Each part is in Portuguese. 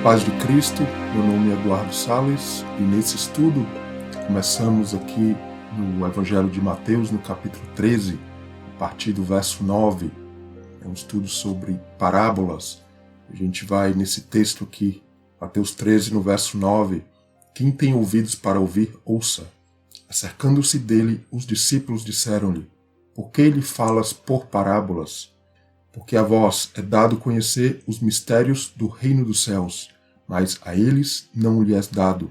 Paz de Cristo, meu nome é Eduardo Salles e nesse estudo começamos aqui no Evangelho de Mateus, no capítulo 13, a partir do verso 9. É um estudo sobre parábolas. A gente vai nesse texto aqui, Mateus 13, no verso 9. Quem tem ouvidos para ouvir, ouça. Acercando-se dele, os discípulos disseram-lhe: Por que lhe falas por parábolas? Porque a vós é dado conhecer os mistérios do reino dos céus, mas a eles não lhe é dado.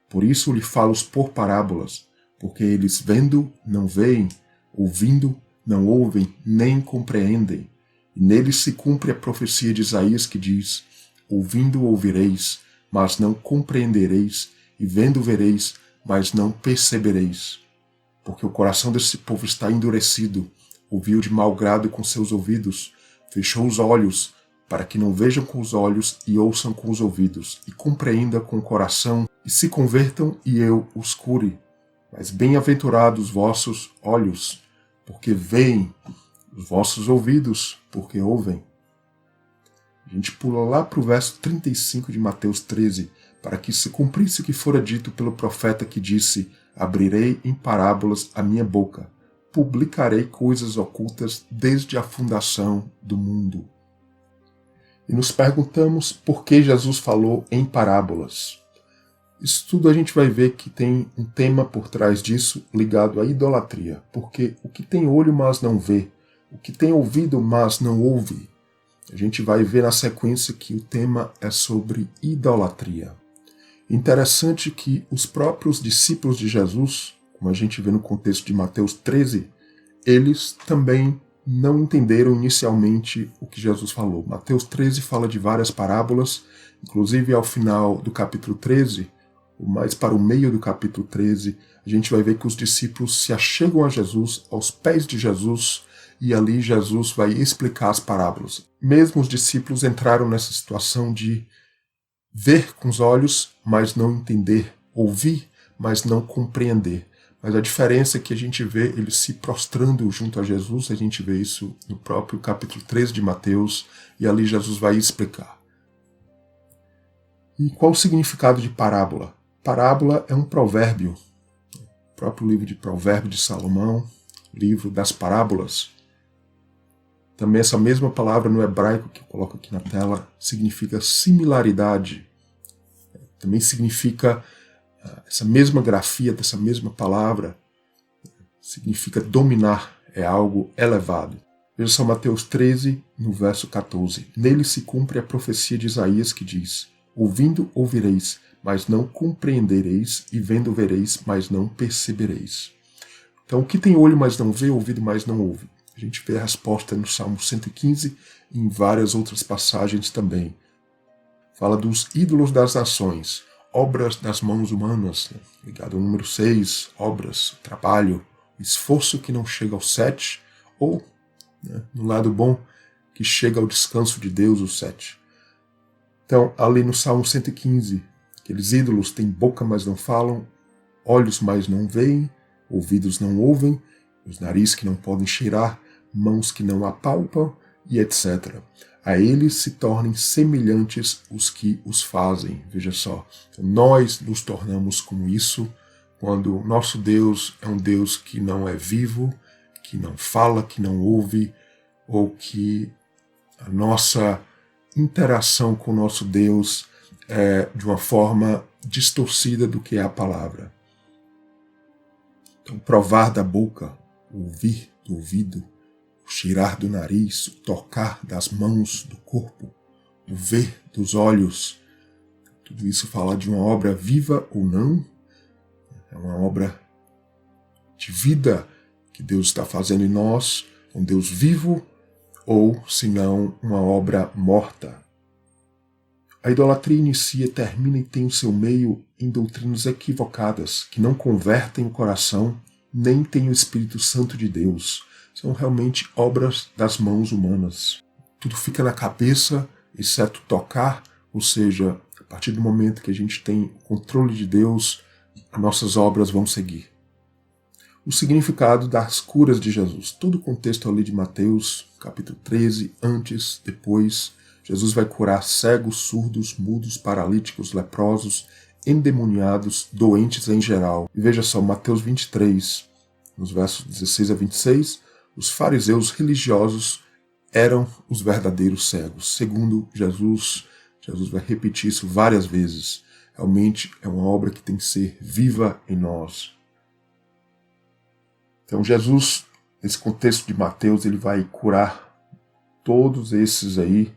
Por isso lhe falo por parábolas, porque eles vendo não veem, ouvindo não ouvem, nem compreendem. E neles se cumpre a profecia de Isaías que diz: Ouvindo ouvireis, mas não compreendereis, e vendo vereis, mas não percebereis. Porque o coração desse povo está endurecido, ouviu de mau grado com seus ouvidos, fechou os olhos, para que não vejam com os olhos e ouçam com os ouvidos, e compreendam com o coração, e se convertam e eu os cure. Mas bem-aventurados os vossos olhos, porque veem, os vossos ouvidos, porque ouvem. A gente pula lá para o verso 35 de Mateus 13, para que se cumprisse o que fora dito pelo profeta que disse: Abrirei em parábolas a minha boca, publicarei coisas ocultas desde a fundação do mundo. E nos perguntamos por que Jesus falou em parábolas. Isso tudo a gente vai ver que tem um tema por trás disso ligado à idolatria, porque o que tem olho mas não vê, o que tem ouvido mas não ouve. A gente vai ver na sequência que o tema é sobre idolatria. Interessante que os próprios discípulos de Jesus, como a gente vê no contexto de Mateus 13, eles também não entenderam inicialmente o que Jesus falou. Mateus 13 fala de várias parábolas, inclusive ao final do capítulo 13, mais para o meio do capítulo 13, a gente vai ver que os discípulos se achegam a Jesus, aos pés de Jesus, e ali Jesus vai explicar as parábolas. Mesmo os discípulos entraram nessa situação de ver com os olhos, mas não entender, ouvir, mas não compreender. Mas a diferença é que a gente vê eles se prostrando junto a Jesus, a gente vê isso no próprio capítulo 13 de Mateus, e ali Jesus vai explicar. E qual o significado de parábola? Parábola é um provérbio, o próprio livro de Provérbios de Salomão, livro das parábolas. Também essa mesma palavra no hebraico que eu coloco aqui na tela significa similaridade. Também significa essa mesma grafia dessa mesma palavra, significa dominar, é algo elevado. Veja só Mateus 13, no verso 14. Nele se cumpre a profecia de Isaías que diz: Ouvindo ouvireis, mas não compreendereis, e vendo vereis, mas não percebereis. Então, o que tem olho, mas não vê, ouvido, mas não ouve? A gente vê a resposta no Salmo 115 e em várias outras passagens também. Fala dos ídolos das nações, obras das mãos humanas, ligado ao número 6, obras, trabalho, esforço que não chega ao 7, ou, no lado bom, que chega ao descanso de Deus, o 7. Então, ali no Salmo 115, aqueles ídolos têm boca, mas não falam, olhos, mas não veem, ouvidos não ouvem, os narizes que não podem cheirar, mãos que não apalpam, e etc. A eles se tornem semelhantes os que os fazem. Veja só, nós nos tornamos como isso quando o nosso Deus é um Deus que não é vivo, que não fala, que não ouve, ou que a nossa interação com o nosso Deus é de uma forma distorcida do que é a palavra. Então, provar da boca, ouvir do ouvido, o cheirar do nariz, o tocar das mãos, do corpo, o ver dos olhos, tudo isso fala de uma obra viva ou não, é uma obra de vida que Deus está fazendo em nós, um Deus vivo, ou, se não, uma obra morta. A idolatria inicia, termina e tem o seu meio em doutrinas equivocadas, que não convertem o coração, nem têm o Espírito Santo de Deus. São realmente obras das mãos humanas. Tudo fica na cabeça, exceto tocar, ou seja, a partir do momento que a gente tem o controle de Deus, as nossas obras vão seguir. O significado das curas de Jesus. Todo o contexto ali de Mateus, capítulo 13, antes, depois, Jesus vai curar cegos, surdos, mudos, paralíticos, leprosos, endemoniados, doentes em geral. E veja só, Mateus 23, nos versos 16 a 26, os fariseus religiosos eram os verdadeiros cegos. Segundo Jesus vai repetir isso várias vezes. Realmente é uma obra que tem que ser viva em nós. Então Jesus, nesse contexto de Mateus, ele vai curar todos esses aí,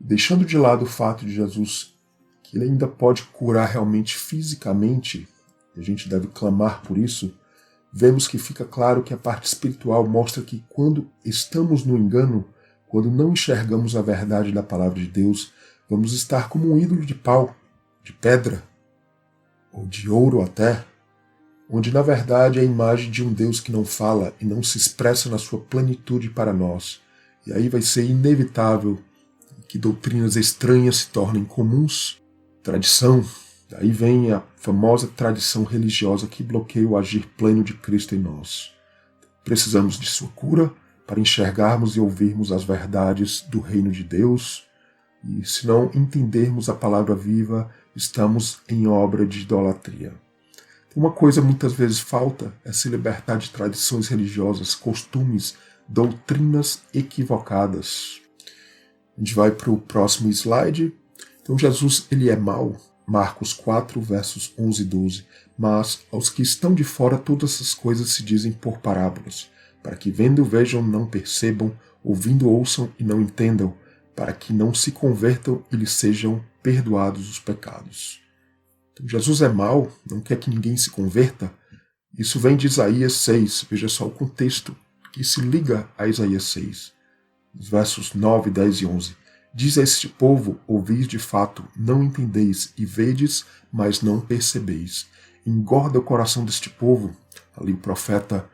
deixando de lado o fato de Jesus que ele ainda pode curar realmente fisicamente, e a gente deve clamar por isso. Vemos que fica claro que a parte espiritual mostra que quando estamos no engano, quando não enxergamos a verdade da palavra de Deus, vamos estar como um ídolo de pau, de pedra, ou de ouro até, onde na verdade é a imagem de um Deus que não fala e não se expressa na sua plenitude para nós. E aí vai ser inevitável que doutrinas estranhas se tornem comuns, tradição. Daí vem a famosa tradição religiosa que bloqueia o agir pleno de Cristo em nós. Precisamos de sua cura para enxergarmos e ouvirmos as verdades do reino de Deus. E se não entendermos a palavra viva, estamos em obra de idolatria. Uma coisa muitas vezes falta é se libertar de tradições religiosas, costumes, doutrinas equivocadas. A gente vai para o próximo slide. Então Jesus ele é mau. Marcos 4, versos 11 e 12. Mas aos que estão de fora todas essas coisas se dizem por parábolas, para que vendo vejam não percebam, ouvindo ouçam e não entendam, para que não se convertam e lhes sejam perdoados os pecados. Então, Jesus é mau, não quer que ninguém se converta. Isso vem de Isaías 6. Veja só o contexto que se liga a Isaías 6. Os versos 9, 10 e 11. Diz a este povo, ouvis de fato, não entendeis, e vedes, mas não percebeis. Engorda o coração deste povo, ali o profeta,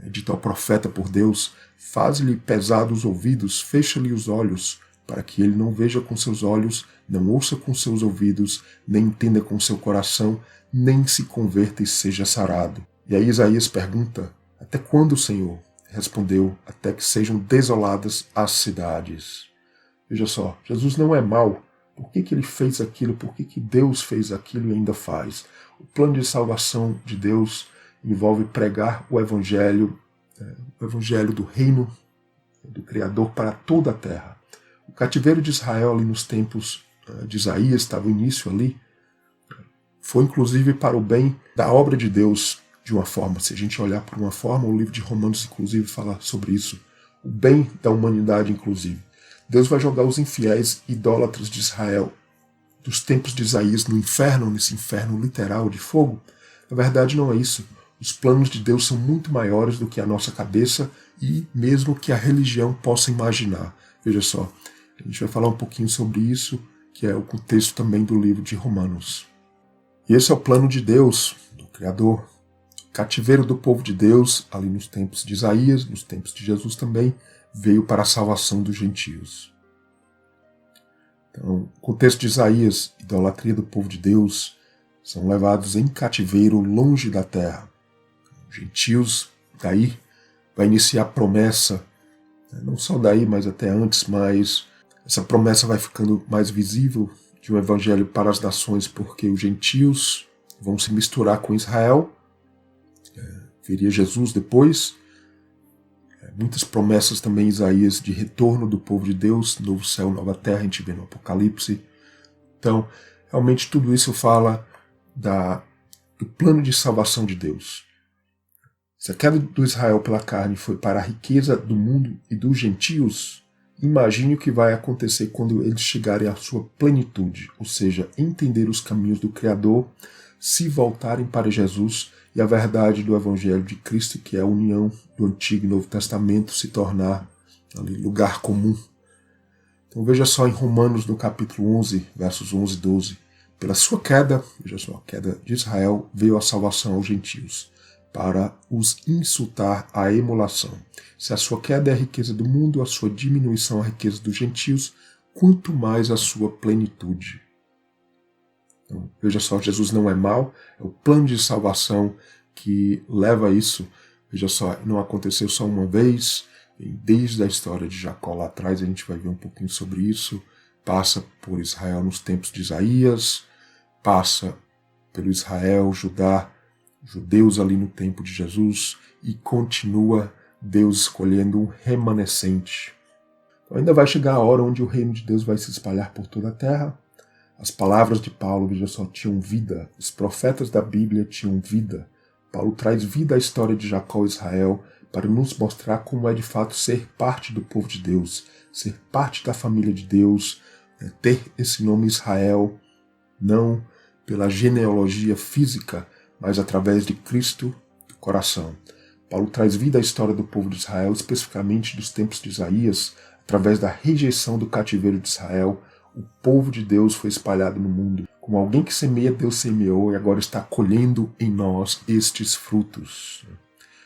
dito ao profeta por Deus, faz-lhe pesados os ouvidos, fecha-lhe os olhos, para que ele não veja com seus olhos, não ouça com seus ouvidos, nem entenda com seu coração, nem se converta e seja sarado. E aí Isaías pergunta, até quando, Senhor? Respondeu, até que sejam desoladas as cidades. Veja só, Jesus não é mau. Por que ele fez aquilo? Por que Deus fez aquilo e ainda faz? O plano de salvação de Deus envolve pregar o evangelho do reino do Criador para toda a terra. O cativeiro de Israel ali nos tempos de Isaías, estava o início ali, foi inclusive para o bem da obra de Deus de uma forma. Se a gente olhar por uma forma, o livro de Romanos inclusive fala sobre isso. O bem da humanidade inclusive. Deus vai jogar os infiéis idólatras de Israel dos tempos de Isaías no inferno, nesse inferno literal de fogo. Na verdade não é isso. Os planos de Deus são muito maiores do que a nossa cabeça e mesmo que a religião possa imaginar. Veja só, a gente vai falar um pouquinho sobre isso, que é o contexto também do livro de Romanos. E esse é o plano de Deus, do Criador. O cativeiro do povo de Deus, ali nos tempos de Isaías, nos tempos de Jesus também, veio para a salvação dos gentios. Então, o contexto de Isaías, idolatria do povo de Deus, são levados em cativeiro longe da terra. Os gentios, daí, vai iniciar a promessa, não só daí, mas até antes, mas essa promessa vai ficando mais visível de um evangelho para as nações, porque os gentios vão se misturar com Israel, viria Jesus depois, muitas promessas também em Isaías de retorno do povo de Deus, novo céu, nova terra, a gente vê no Apocalipse. Então, realmente tudo isso fala do plano de salvação de Deus. Se a queda do Israel pela carne foi para a riqueza do mundo e dos gentios, imagine o que vai acontecer quando eles chegarem à sua plenitude, ou seja, entender os caminhos do Criador, se voltarem para Jesus e a verdade do Evangelho de Cristo, que é a união do Antigo e Novo Testamento, se tornar ali lugar comum. Então veja só em Romanos, no capítulo 11, versos 11 e 12. Pela sua queda, veja só, a queda de Israel, veio a salvação aos gentios, para os insultar à emulação. Se a sua queda é a riqueza do mundo, a sua diminuição é a riqueza dos gentios, quanto mais a sua plenitude. Então, veja só, Jesus não é mau, é o plano de salvação que leva a isso. Veja só, não aconteceu só uma vez, E desde a história de Jacó lá atrás, a gente vai ver um pouquinho sobre isso. Passa por Israel nos tempos de Isaías, passa pelo Israel, Judá, judeus ali no tempo de Jesus, e continua Deus escolhendo um remanescente. Então ainda vai chegar a hora onde o reino de Deus vai se espalhar por toda a terra. As palavras de Paulo, veja só, tinham vida. Os profetas da Bíblia tinham vida. Paulo traz vida à história de Jacó e Israel para nos mostrar como é de fato ser parte do povo de Deus, ser parte da família de Deus, ter esse nome Israel, não pela genealogia física, mas através de Cristo do coração. Paulo traz vida à história do povo de Israel, especificamente dos tempos de Isaías, através da rejeição do cativeiro de Israel. O povo de Deus foi espalhado no mundo. Como alguém que semeia, Deus semeou e agora está colhendo em nós estes frutos.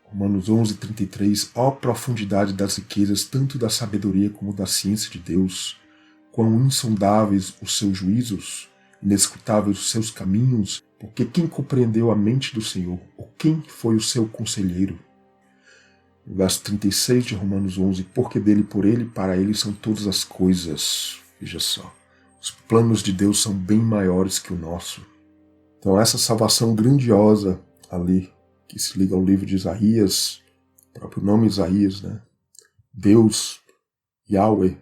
Romanos 11:33. Ó profundidade das riquezas, tanto da sabedoria como da ciência de Deus. Quão insondáveis os seus juízos, inescrutáveis os seus caminhos, porque quem compreendeu a mente do Senhor? Ou quem foi o seu conselheiro? No verso 36 de Romanos 11. Porque dele, por ele, para ele são todas as coisas. Veja só, os planos de Deus são bem maiores que o nosso. Então essa salvação grandiosa ali, que se liga ao livro de Isaías, o próprio nome Isaías, né? Deus, Yahweh,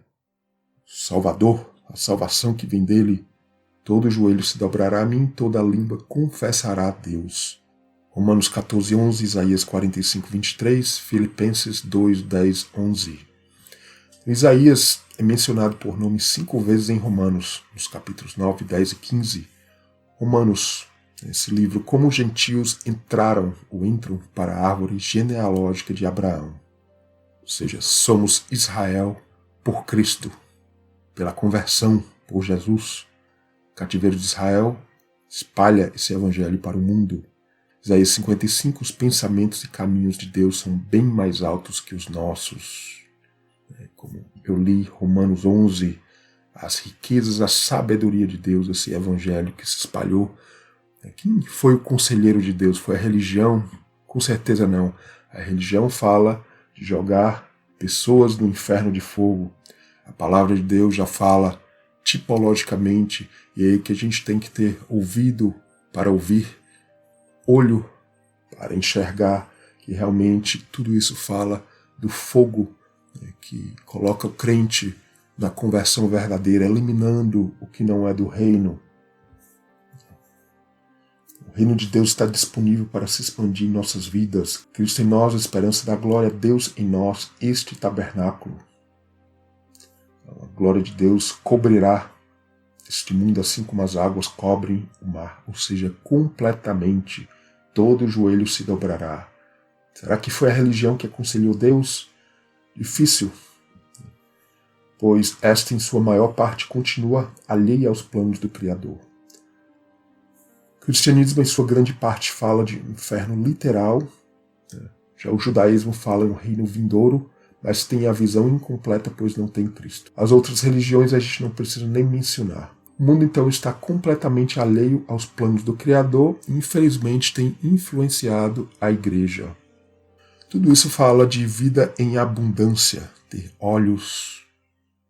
Salvador, a salvação que vem dele, todo joelho se dobrará a mim, toda língua confessará a Deus. Romanos 14:11, Isaías 45:23, Filipenses 2:10, 11. Isaías é mencionado por nome 5 vezes em Romanos, nos capítulos 9, 10 e 15. Romanos, esse livro, como os gentios entraram ou entram para a árvore genealógica de Abraão. Ou seja, somos Israel por Cristo, pela conversão por Jesus. O cativeiro de Israel espalha esse evangelho para o mundo. Isaías 55, os pensamentos e caminhos de Deus são bem mais altos que os nossos. Como eu li Romanos 11, as riquezas, a sabedoria de Deus, esse evangelho que se espalhou. Quem foi o conselheiro de Deus? Foi a religião? Com certeza não. A religião fala de jogar pessoas no inferno de fogo. A palavra de Deus já fala tipologicamente, e é aí que a gente tem que ter ouvido para ouvir, olho para enxergar, que realmente tudo isso fala do fogo, que coloca o crente na conversão verdadeira, eliminando o que não é do reino. O reino de Deus está disponível para se expandir em nossas vidas. Cristo em nós, a esperança da glória, Deus em nós, este tabernáculo. A glória de Deus cobrirá este mundo assim como as águas cobrem o mar, ou seja, completamente, todo joelho se dobrará. Será que foi a religião que aconselhou Deus? Difícil, pois esta em sua maior parte continua alheia aos planos do Criador. O cristianismo em sua grande parte fala de um inferno literal, já o judaísmo fala em um reino vindouro, mas tem a visão incompleta, pois não tem Cristo. As outras religiões a gente não precisa nem mencionar. O mundo então está completamente alheio aos planos do Criador e infelizmente tem influenciado a igreja. Tudo isso fala de vida em abundância, ter olhos,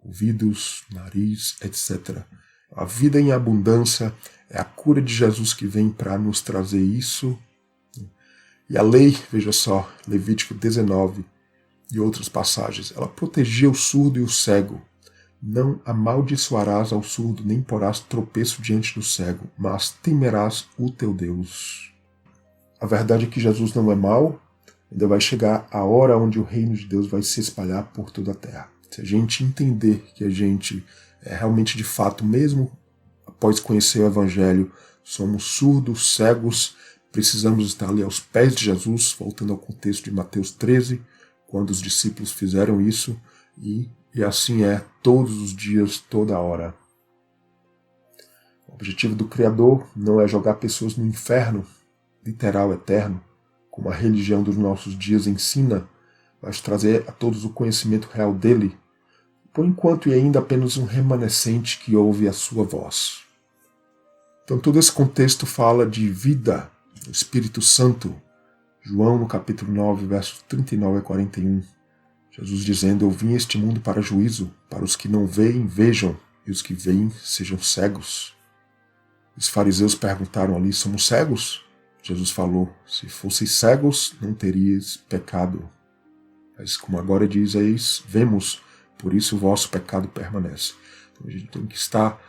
ouvidos, nariz, etc. A vida em abundância é a cura de Jesus que vem para nos trazer isso. E a lei, veja só, Levítico 19 e outras passagens, ela protegia o surdo e o cego. Não amaldiçoarás ao surdo, nem porás tropeço diante do cego, mas temerás o teu Deus. A verdade é que Jesus não é mau. Ainda vai chegar a hora onde o reino de Deus vai se espalhar por toda a terra. Se a gente entender que a gente é realmente de fato, mesmo após conhecer o Evangelho, somos surdos, cegos, precisamos estar ali aos pés de Jesus, voltando ao contexto de Mateus 13, quando os discípulos fizeram isso, e assim é todos os dias, toda hora. O objetivo do Criador não é jogar pessoas no inferno, literal, eterno, como a religião dos nossos dias ensina, mas trazer a todos o conhecimento real dele, por enquanto e ainda apenas um remanescente que ouve a sua voz. Então todo esse contexto fala de vida, do Espírito Santo. João no capítulo 9, versos 39 a 41. Jesus dizendo: eu vim a este mundo para juízo, para os que não veem, vejam, e os que veem sejam cegos. Os fariseus perguntaram ali: somos cegos? Jesus falou: se fosseis cegos, não teríeis pecado. Mas como agora diz, eis, vemos, por isso o vosso pecado permanece. Então a gente tem que estar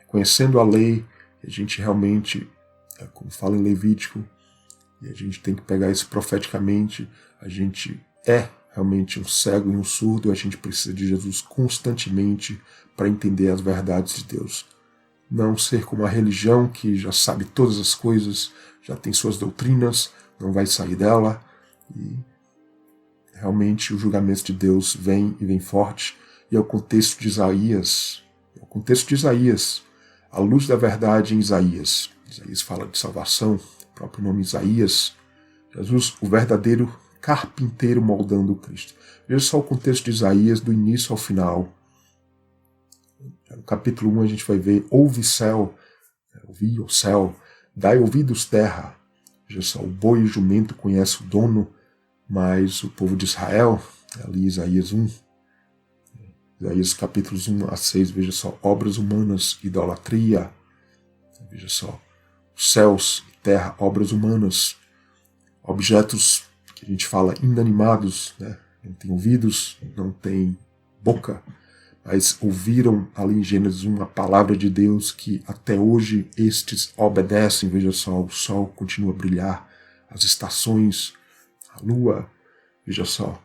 conhecendo a lei, a gente realmente, como fala em Levítico, e a gente tem que pegar isso profeticamente, a gente é realmente um cego e um surdo, a gente precisa de Jesus constantemente para entender as verdades de Deus. Não ser como a religião que já sabe todas as coisas, já tem suas doutrinas, não vai sair dela, e realmente o julgamento de Deus vem e vem forte, e é o contexto de Isaías, a luz da verdade em Isaías. Isaías fala de salvação, o próprio nome Isaías, Jesus, o verdadeiro carpinteiro moldando o Cristo. Veja só o contexto de Isaías do início ao final. No capítulo 1 a gente vai ver: ouve céu, ouvi o céu, dai ouvidos terra. Veja só, o boi e o jumento conhece o dono, mas o povo de Israel, ali Isaías 1, Isaías capítulos 1 a 6, veja só, obras humanas, idolatria, veja só, os céus e terra, obras humanas, objetos que a gente fala inanimados, né? Não tem ouvidos, não tem boca, mas ouviram ali em Gênesis 1 a palavra de Deus, que até hoje estes obedecem. Veja só, o sol continua a brilhar, as estações, a lua, veja só,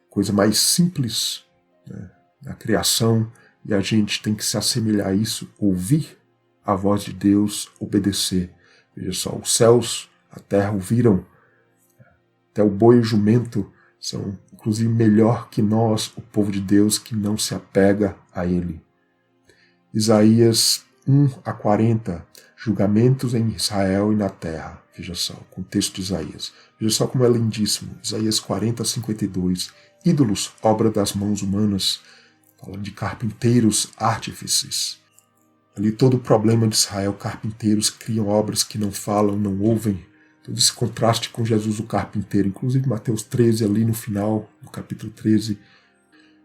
coisa mais simples, né, na criação, e a gente tem que se assemelhar a isso, ouvir a voz de Deus, obedecer. Veja só, os céus, a terra ouviram, até o boi e o jumento são inclusive melhor que nós, o povo de Deus, que não se apega a ele. Isaías 1 a 40, julgamentos em Israel e na terra. Veja só, o contexto de Isaías. Veja só como é lindíssimo. Isaías 40 a 52. Ídolos, obra das mãos humanas. Fala de carpinteiros, artífices. Ali todo o problema de Israel, carpinteiros criam obras que não falam, não ouvem. Todo esse contraste com Jesus o carpinteiro. Inclusive Mateus 13, ali no final, no capítulo 13,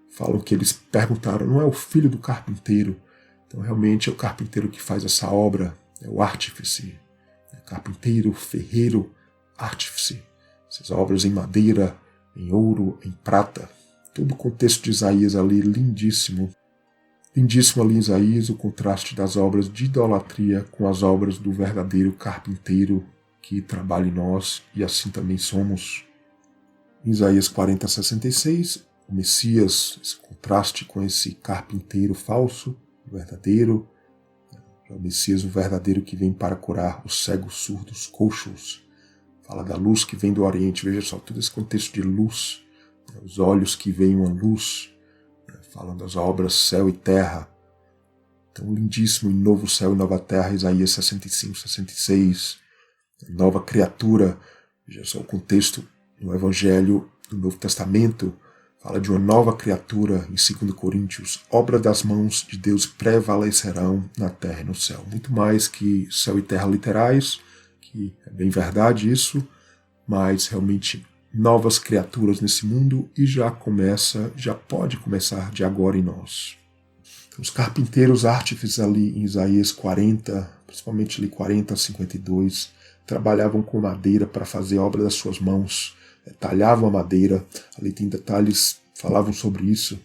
falam que eles perguntaram: não é o filho do carpinteiro? Então realmente é o carpinteiro que faz essa obra, é o artífice. Carpinteiro, ferreiro, artífice. Essas obras em madeira, em ouro, em prata. Todo o contexto de Isaías ali, lindíssimo. Lindíssimo ali em Isaías o contraste das obras de idolatria com as obras do verdadeiro carpinteiro que trabalha em nós, e assim também somos. Em Isaías 40 a 66, o Messias, esse contraste com esse carpinteiro falso, o verdadeiro, o Messias, o verdadeiro que vem para curar os cegos, surdos, coxos. Fala da luz que vem do Oriente. Veja só, todo esse contexto de luz, os olhos que veem uma luz, falam das obras céu e terra. Então, lindíssimo, em novo céu e nova terra, Isaías 65, 66. Nova criatura. Veja só o contexto no Evangelho do Novo Testamento. Fala de uma nova criatura em 2 Coríntios. Obra das mãos de Deus prevalecerão na terra e no céu. Muito mais que céu e terra literais, que é bem verdade isso, mas realmente novas criaturas nesse mundo, e já pode começar de agora em nós. Então, os carpinteiros artífices ali em Isaías 40, principalmente ali 40 a 52, trabalhavam com madeira para fazer a obra das suas mãos, talhavam a madeira. Ali tem detalhes, falavam sobre isso.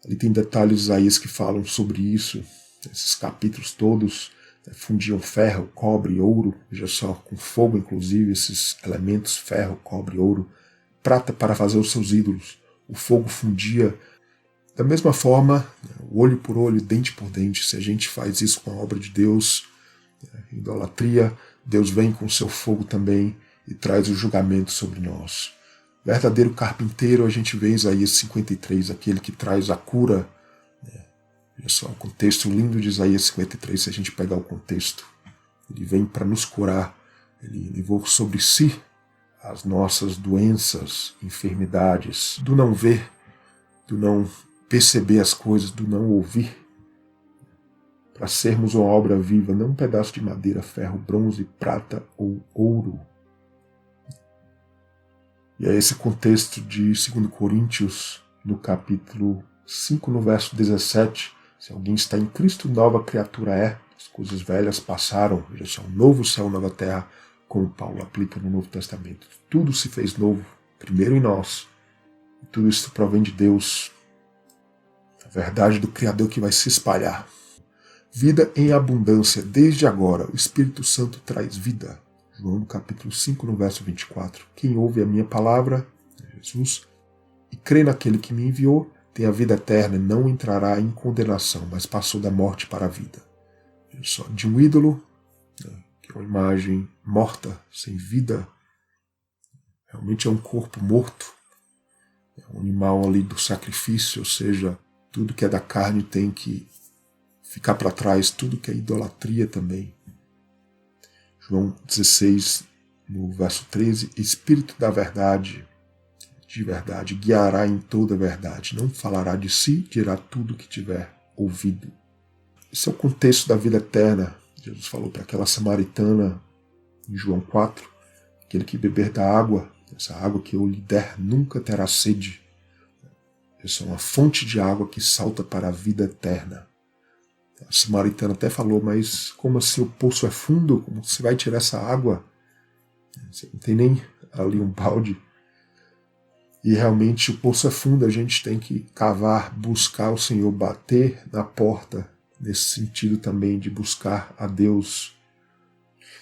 Ali tem detalhes Isaías que falam sobre isso. Esses capítulos todos fundiam ferro, cobre, ouro, veja só, com fogo inclusive, esses elementos, ferro, cobre, ouro, prata para fazer os seus ídolos. O fogo fundia. Da mesma forma, olho por olho, dente por dente, se a gente faz isso com a obra de Deus, idolatria, Deus vem com o seu fogo também e traz o julgamento sobre nós. Verdadeiro carpinteiro, a gente vê em Isaías 53, aquele que traz a cura. Olha só, o contexto lindo de Isaías 53, se a gente pegar o contexto. Ele vem para nos curar, ele levou sobre si as nossas doenças, enfermidades, do não ver, do não perceber as coisas, do não ouvir, para sermos uma obra viva, não um pedaço de madeira, ferro, bronze, prata ou ouro. E é esse contexto de 2 Coríntios, no capítulo 5, no verso 17, se alguém está em Cristo, nova criatura é, as coisas velhas passaram, veja só, um novo céu, nova terra, como Paulo aplica no Novo Testamento. Tudo se fez novo, primeiro em nós. E tudo isso provém de Deus, a verdade do Criador que vai se espalhar. Vida em abundância, desde agora, o Espírito Santo traz vida. João capítulo 5, no verso 24. Quem ouve a minha palavra, Jesus, e crê naquele que me enviou, tem a vida eterna, não entrará em condenação, mas passou da morte para a vida. Só de um ídolo, que é uma imagem morta, sem vida, realmente é um corpo morto, é um animal ali do sacrifício, ou seja, tudo que é da carne tem que ficar para trás, tudo que é idolatria também. João 16, no verso 13, Espírito da verdade, de verdade, guiará em toda a verdade, não falará de si, dirá tudo o que tiver ouvido. Esse é o contexto da vida eterna. Jesus falou para aquela samaritana, em João 4, aquele que beber da água, essa água que eu lhe der nunca terá sede. Essa é uma fonte de água que salta para a vida eterna. A samaritana até falou, mas como assim o poço é fundo? Como você vai tirar essa água? Você não tem nem ali um balde. E realmente o poço é fundo, a gente tem que cavar, buscar o Senhor, bater na porta, nesse sentido também de buscar a Deus.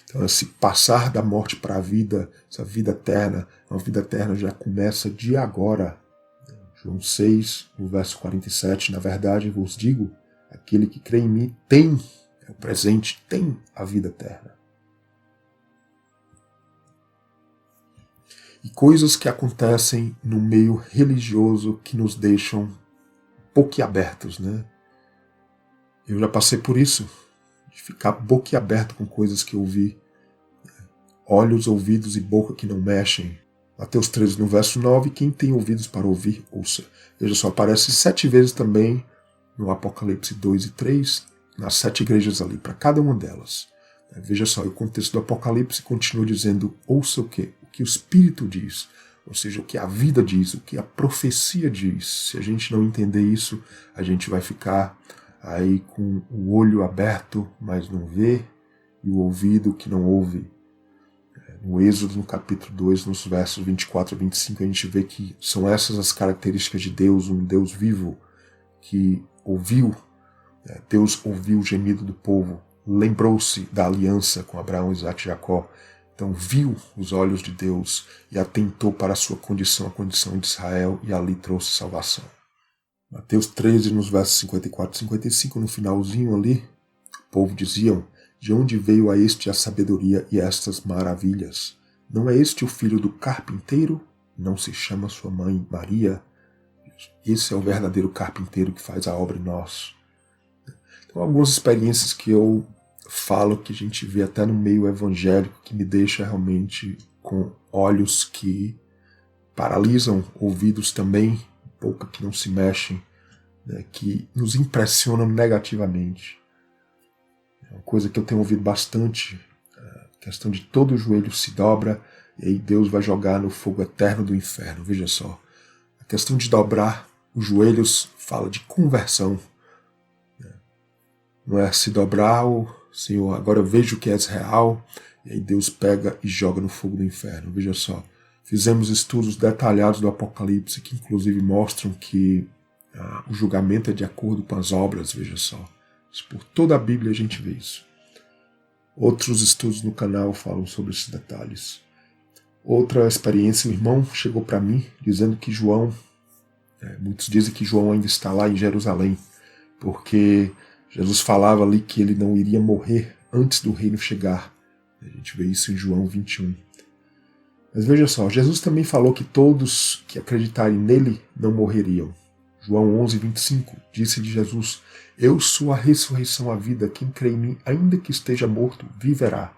Então esse passar da morte para a vida, essa vida eterna, uma vida eterna já começa de agora. João 6, no verso 47, na verdade vos digo, aquele que crê em mim tem, é o presente, tem a vida eterna. E coisas que acontecem no meio religioso que nos deixam boquiabertos, né? Eu já passei por isso, de ficar boquiaberto com coisas que eu ouvi. Olhos, ouvidos e boca que não mexem. Mateus 13, no verso 9, quem tem ouvidos para ouvir, ouça. Veja só, aparece 7 vezes também no Apocalipse 2 e 3, nas 7 igrejas ali, para cada uma delas. Veja só, o contexto do Apocalipse continua dizendo, ouça o quê? O que o Espírito diz, ou seja, o que a vida diz, o que a profecia diz. Se a gente não entender isso, a gente vai ficar aí com o olho aberto, mas não vê, e o ouvido que não ouve. No Êxodo, no capítulo 2, nos versos 24 a 25, a gente vê que são essas as características de Deus, um Deus vivo, que ouviu, Deus ouviu o gemido do povo, lembrou-se da aliança com Abraão, Isaac e Jacó, então viu os olhos de Deus e atentou para a sua condição, a condição de Israel, e ali trouxe salvação. Mateus 13, nos versos 54 e 55, no finalzinho ali, o povo diziam, de onde veio a este a sabedoria e estas maravilhas? Não é este o filho do carpinteiro? Não se chama sua mãe Maria? Esse é o verdadeiro carpinteiro que faz a obra em nós. Então, algumas experiências que eu falo, que a gente vê até no meio evangélico, que me deixa realmente com olhos que paralisam, ouvidos também, boca que não se mexem, né, que nos impressionam negativamente. É uma coisa que eu tenho ouvido bastante, a questão de todo o joelho se dobra e aí Deus vai jogar no fogo eterno do inferno. Veja só, a questão de dobrar os joelhos fala de conversão. Não é se dobrar, Senhor, agora eu vejo que és real, e aí Deus pega e joga no fogo do inferno. Veja só, fizemos estudos detalhados do Apocalipse que inclusive mostram que o julgamento é de acordo com as obras, veja só. Por toda a Bíblia a gente vê isso. Outros estudos no canal falam sobre esses detalhes. Outra experiência, um irmão chegou para mim dizendo que João, muitos dizem que João ainda está lá em Jerusalém, porque Jesus falava ali que ele não iria morrer antes do reino chegar. A gente vê isso em João 21. Mas veja só, Jesus também falou que todos que acreditarem nele não morreriam. João 11, 25, disse de Jesus, eu sou a ressurreição, a vida, quem crê em mim, ainda que esteja morto, viverá.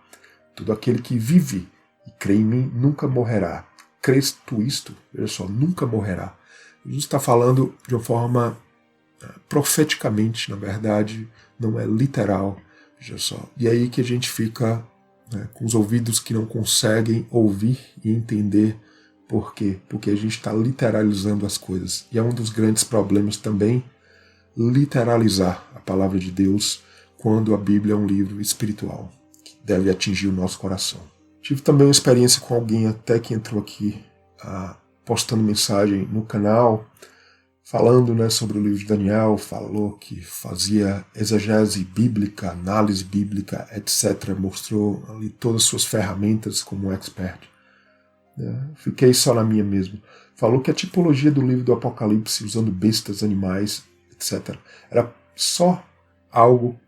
Todo aquele que vive e crê em mim nunca morrerá. Crês tu isto? Veja só, nunca morrerá. Jesus está falando de uma forma profeticamente, na verdade, não é literal. Veja só. E aí que a gente fica com os ouvidos que não conseguem ouvir e entender Por quê? Porque a gente está literalizando as coisas. E é um dos grandes problemas também, literalizar a palavra de Deus quando a Bíblia é um livro espiritual, que deve atingir o nosso coração. Tive também uma experiência com alguém até que entrou aqui postando mensagem no canal, falando, né, sobre o livro de Daniel, falou que fazia exegese bíblica, análise bíblica, etc. Mostrou ali todas as suas ferramentas como um expert. Fiquei só na minha mesmo. Falou que a tipologia do livro do Apocalipse, usando bestas, animais, etc., era só algo,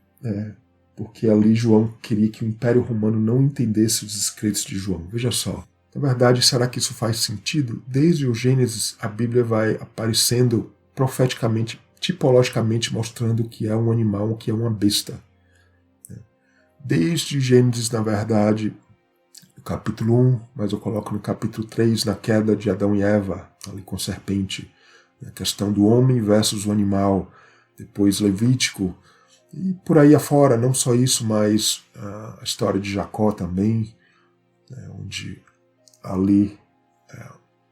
porque ali João queria que o Império Romano não entendesse os escritos de João. Veja só. Na verdade, será que isso faz sentido? Desde o Gênesis, a Bíblia vai aparecendo profeticamente, tipologicamente, mostrando que é um animal, que é uma besta. Desde Gênesis, na verdade, no capítulo 1, mas eu coloco no capítulo 3, na queda de Adão e Eva, ali com a serpente, a questão do homem versus o animal, depois Levítico, e por aí afora, não só isso, mas a história de Jacó também, onde ali,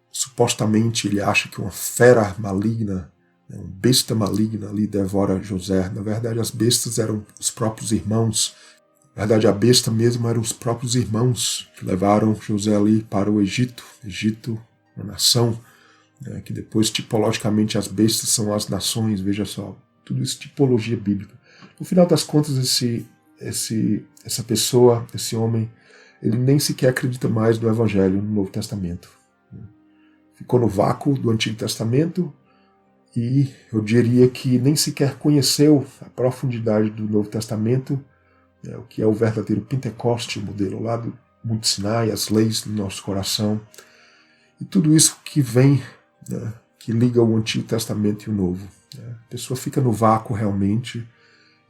supostamente ele acha que uma fera maligna, uma besta maligna ali devora José. Na verdade, as bestas eram os próprios irmãos. Na verdade, a besta mesmo eram os próprios irmãos que levaram José ali para o Egito. Egito, uma nação, que depois, tipologicamente, as bestas são as nações. Veja só, tudo isso tipologia bíblica. No final das contas, essa pessoa, esse homem, ele nem sequer acredita mais no Evangelho, no Novo Testamento. Ficou no vácuo do Antigo Testamento e eu diria que nem sequer conheceu a profundidade do Novo Testamento, o que é o verdadeiro Pentecoste, o modelo lá do Monte Sinai, as leis do nosso coração. E tudo isso que vem, que liga o Antigo Testamento e o Novo. A pessoa fica no vácuo realmente.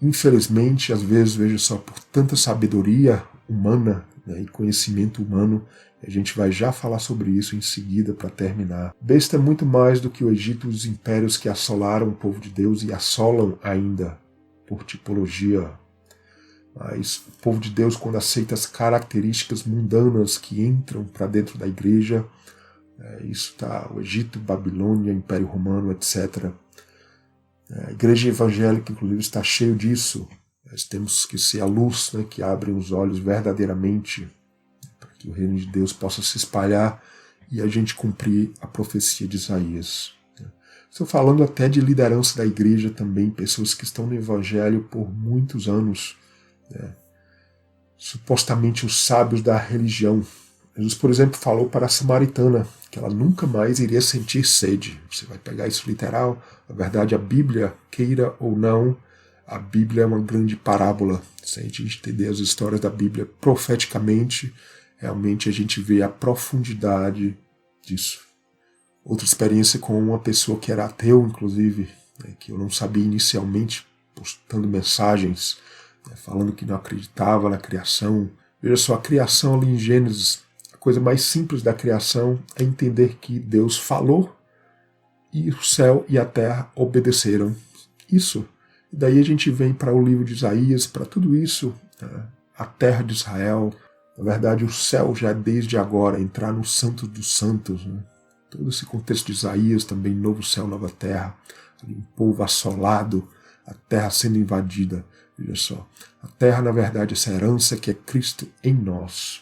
Infelizmente, às vezes, veja só, por tanta sabedoria humana, e conhecimento humano, a gente vai já falar sobre isso em seguida para terminar. Besta é muito mais do que o Egito e os impérios que assolaram o povo de Deus e assolam ainda por tipologia. Mas o povo de Deus, quando aceita as características mundanas que entram para dentro da igreja, isso está o Egito, Babilônia, Império Romano, etc. A igreja evangélica, inclusive, está cheio disso. Nós temos que ser a luz, que abre os olhos verdadeiramente para que o reino de Deus possa se espalhar e a gente cumprir a profecia de Isaías. Estou falando até de liderança da igreja também, pessoas que estão no evangelho por muitos anos, supostamente os sábios da religião. Jesus, por exemplo, falou para a samaritana que ela nunca mais iria sentir sede. Você vai pegar isso literal. Na verdade, a Bíblia, queira ou não, a Bíblia é uma grande parábola. Se a gente entender as histórias da Bíblia profeticamente, realmente a gente vê a profundidade disso. Outra experiência com uma pessoa que era ateu, inclusive, que eu não sabia inicialmente, postando mensagens, falando que não acreditava na criação. Veja só, a criação ali em Gênesis, a coisa mais simples da criação é entender que Deus falou e o céu e a terra obedeceram. Isso. E daí a gente vem para o livro de Isaías, para tudo isso, a terra de Israel. Na verdade, o céu já é desde agora, entrar no Santo dos Santos. Todo esse contexto de Isaías, também novo céu, nova terra, um povo assolado, a terra sendo invadida. Veja só, a terra, na verdade, essa herança que é Cristo em nós.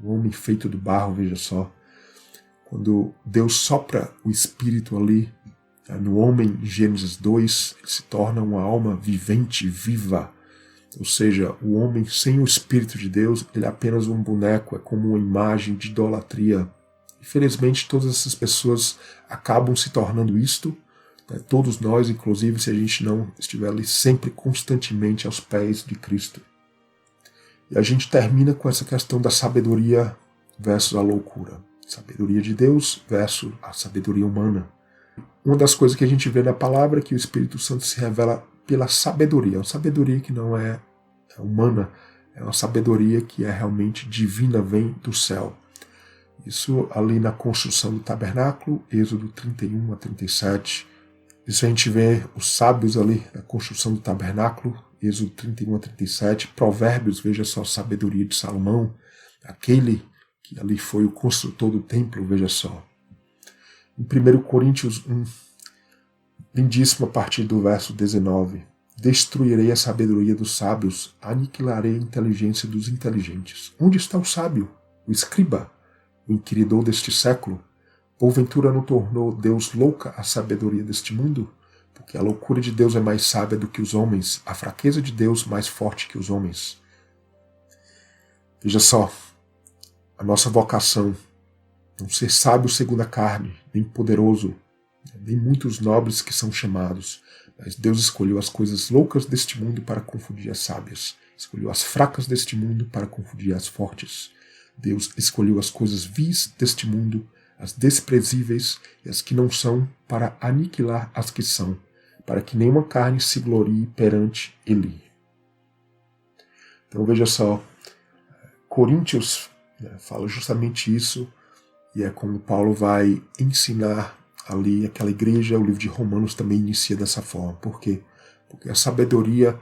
O homem feito do barro, veja só. Quando Deus sopra o Espírito ali, no homem, em Gênesis 2, ele se torna uma alma vivente, viva. Ou seja, o homem sem o Espírito de Deus, ele é apenas um boneco, é como uma imagem de idolatria. Infelizmente, todas essas pessoas acabam se tornando isto, todos nós, inclusive, se a gente não estiver ali sempre, constantemente aos pés de Cristo. E a gente termina com essa questão da sabedoria versus a loucura. Sabedoria de Deus versus a sabedoria humana. Uma das coisas que a gente vê na palavra é que o Espírito Santo se revela pela sabedoria. Uma sabedoria que não é humana, é uma sabedoria que é realmente divina, vem do céu. Isso ali na construção do tabernáculo, Êxodo 31 a 37. Isso a gente vê os sábios ali na construção do tabernáculo, Êxodo 31 a 37. Provérbios, veja só a sabedoria de Salomão, aquele que ali foi o construtor do templo, veja só. Em 1 Coríntios 1, lindíssimo a partir do verso 19. Destruirei a sabedoria dos sábios, aniquilarei a inteligência dos inteligentes. Onde está o sábio, o escriba, o inquiridor deste século? Porventura não tornou Deus louca a sabedoria deste mundo? Porque a loucura de Deus é mais sábia do que os homens, a fraqueza de Deus mais forte que os homens. Veja só, a nossa vocação, não ser sábio segundo a carne, nem poderoso, nem muitos nobres que são chamados, mas Deus escolheu as coisas loucas deste mundo para confundir as sábias, escolheu as fracas deste mundo para confundir as fortes. Deus escolheu as coisas vis deste mundo, as desprezíveis e as que não são, para aniquilar as que são, para que nenhuma carne se glorie perante Ele. Então veja só, Coríntios fala justamente isso, e é como Paulo vai ensinar ali aquela igreja. O livro de Romanos também inicia dessa forma. Por quê? Porque a sabedoria,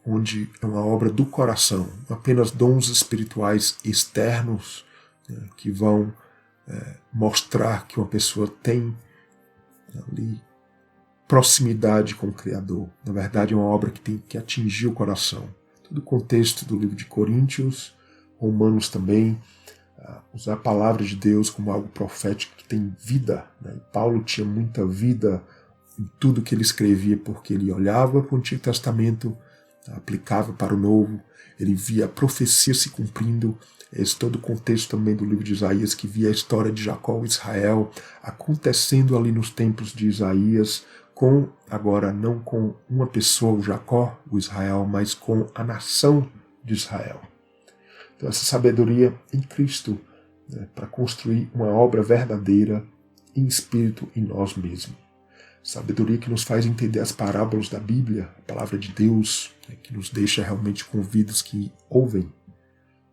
onde é uma obra do coração, não apenas dons espirituais externos, que vão mostrar que uma pessoa tem ali proximidade com o Criador. Na verdade, é uma obra que tem que atingir o coração. Todo o contexto do livro de Coríntios, Romanos também, usar a palavra de Deus como algo profético que tem vida. Paulo tinha muita vida em tudo que ele escrevia, porque ele olhava para o Antigo Testamento, aplicava para o Novo, ele via a profecia se cumprindo. Esse todo o contexto também do livro de Isaías, que via a história de Jacó e Israel acontecendo ali nos tempos de Isaías, agora não com uma pessoa, o Jacó, o Israel, mas com a nação de Israel. Então essa sabedoria em Cristo, para construir uma obra verdadeira em espírito em nós mesmos. Sabedoria que nos faz entender as parábolas da Bíblia, a palavra de Deus, que nos deixa realmente com ouvidos que ouvem.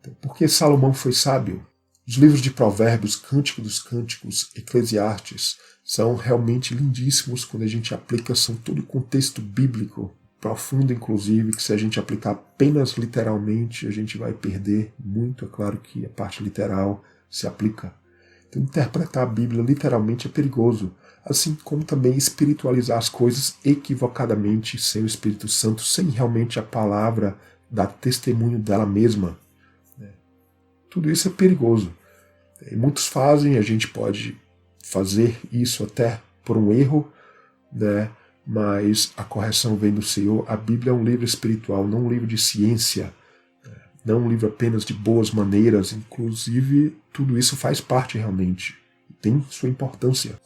Então, por que Salomão foi sábio? Os livros de Provérbios, Cântico dos Cânticos, Eclesiastes, são realmente lindíssimos quando a gente aplica, são todo o contexto bíblico, profundo inclusive, que se a gente aplicar apenas literalmente, a gente vai perder muito. É claro que a parte literal se aplica. Então, interpretar a Bíblia literalmente é perigoso, assim como também espiritualizar as coisas equivocadamente, sem o Espírito Santo, sem realmente a palavra dar testemunho dela mesma. Tudo isso é perigoso. E muitos fazem, a gente pode fazer isso até por um erro, mas a correção vem do Senhor. A Bíblia é um livro espiritual, não um livro de ciência, não um livro apenas de boas maneiras. Inclusive, tudo isso faz parte realmente, tem sua importância.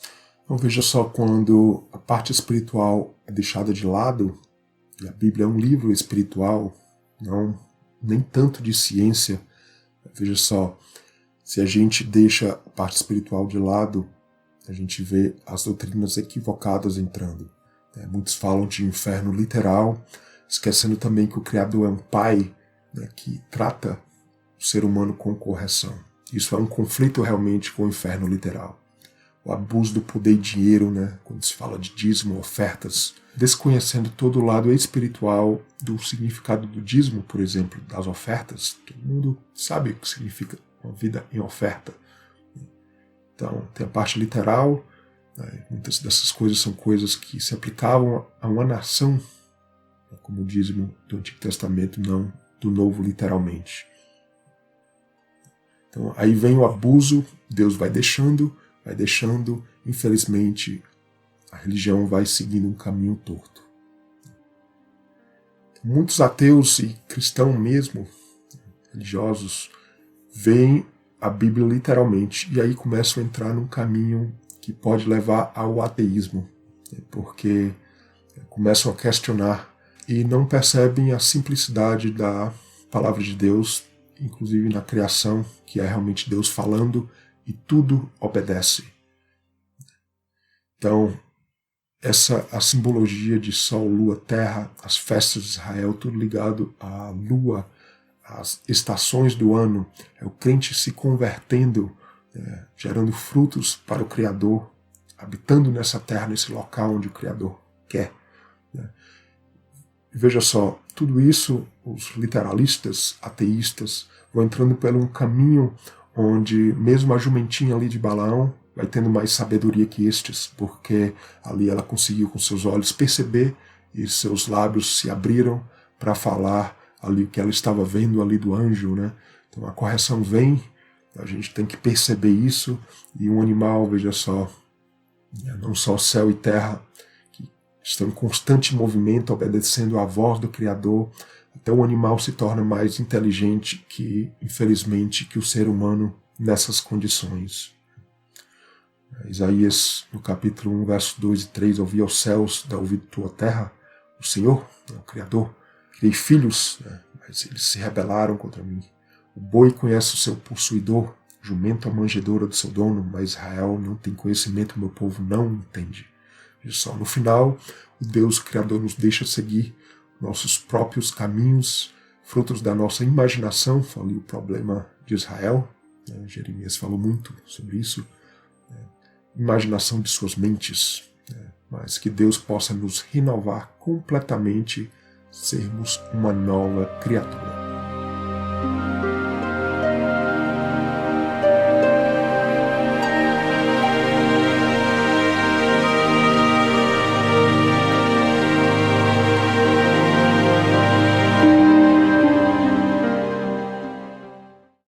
Então veja só, quando a parte espiritual é deixada de lado, e a Bíblia é um livro espiritual, nem tanto de ciência. Veja só, se a gente deixa a parte espiritual de lado, a gente vê as doutrinas equivocadas entrando. Muitos falam de inferno literal, esquecendo também que o Criador é um pai, que trata o ser humano com correção. Isso é um conflito realmente com o inferno literal. O abuso do poder e dinheiro, quando se fala de dízimo, ofertas, desconhecendo todo o lado espiritual do significado do dízimo, por exemplo, das ofertas. Todo mundo sabe o que significa uma vida em oferta. Então, tem a parte literal. Muitas dessas coisas são coisas que se aplicavam a uma nação, como o dízimo do Antigo Testamento, não do Novo literalmente. Então, aí vem o abuso, Deus vai deixando, infelizmente, a religião vai seguindo um caminho torto. Muitos ateus e cristãos mesmo, religiosos, veem a Bíblia literalmente e aí começam a entrar num caminho que pode levar ao ateísmo, porque começam a questionar e não percebem a simplicidade da palavra de Deus, inclusive na criação, que é realmente Deus falando e tudo obedece. Então, a simbologia de sol, lua, terra, as festas de Israel, tudo ligado à lua, às estações do ano, é o crente se convertendo, gerando frutos para o Criador, habitando nessa terra, nesse local onde o Criador quer. Veja só, tudo isso, os literalistas, ateístas, vão entrando por um caminho onde mesmo a jumentinha ali de Balaão, vai tendo mais sabedoria que estes, porque ali ela conseguiu com seus olhos perceber e seus lábios se abriram para falar ali o que ela estava vendo ali do anjo, né? Então a correção vem, a gente tem que perceber isso, e um animal, veja só, não só céu e terra, que estão em constante movimento, obedecendo à voz do Criador, até o animal se torna mais inteligente que, infelizmente, que o ser humano nessas condições. Isaías, no capítulo 1, verso 2 e 3, ouvi aos céus, dá ouvido tua terra, o Senhor, o Criador, criei filhos, mas eles se rebelaram contra mim. O boi conhece o seu possuidor, o jumento a manjedoura do seu dono, mas Israel não tem conhecimento, meu povo não entende. E só no final, o Deus Criador nos deixa seguir nossos próprios caminhos, frutos da nossa imaginação. Falei o problema de Israel, Jeremias falou muito sobre isso, imaginação de suas mentes, mas que Deus possa nos renovar completamente, sermos uma nova criatura.